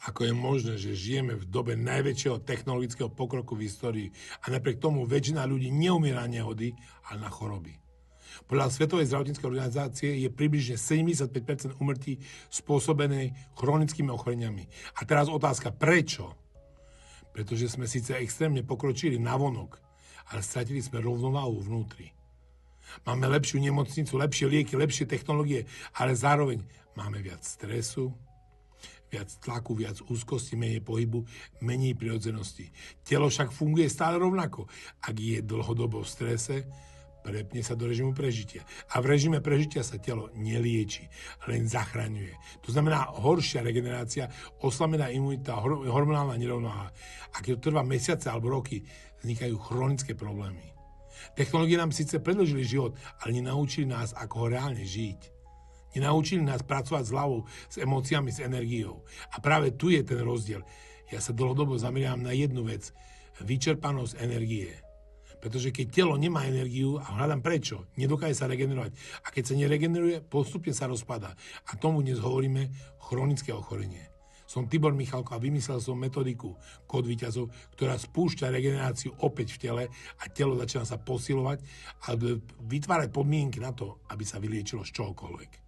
Ako je možné, že žijeme v dobe najväčšieho technologického pokroku v histórii a napriek tomu väčšina ľudí neumiera na nehody, ale na choroby. Podľa Svetovej zdravotníckej organizácie je približne 75% úmrtí spôsobené chronickými ochoreniami. A teraz otázka, prečo? Pretože sme síce extrémne pokročili navonok, ale stratili sme rovnováhu vnútri. Máme lepšiu nemocnicu, lepšie lieky, lepšie technológie, ale zároveň máme viac stresu, viac tlaku, viac úzkosti, menej pohybu, menej prirodzenosti. Telo však funguje stále rovnako. Ak je dlhodobo v strese, prepne sa do režimu prežitia. A v režime prežitia sa telo nelieči, len zachraňuje. To znamená horšia regenerácia, oslabená imunita, hormonálna nerovnováha. Ak to trvá mesiace alebo roky, vznikajú chronické problémy. Technológie nám síce predĺžili život, ale nenaučili nás, ako ho reálne žiť. Nenaučili nás pracovať s hlavou, s emóciami, s energiou. A práve tu je ten rozdiel. Ja sa dlhodobo zameriam na jednu vec. Vyčerpanosť energie. Pretože keď telo nemá energiu, a hľadám prečo, nedokáže sa regenerovať. A keď sa neregeneruje, postupne sa rozpadá. A tomu dnes hovoríme chronické ochorenie. Som Tibor Michalko a vymyslel som metodiku Kód víťazov, ktorá spúšťa regeneráciu opäť v tele a telo začína sa posilovať a vytvárať podmienky na to, aby sa vyliečilo z čohokoľvek.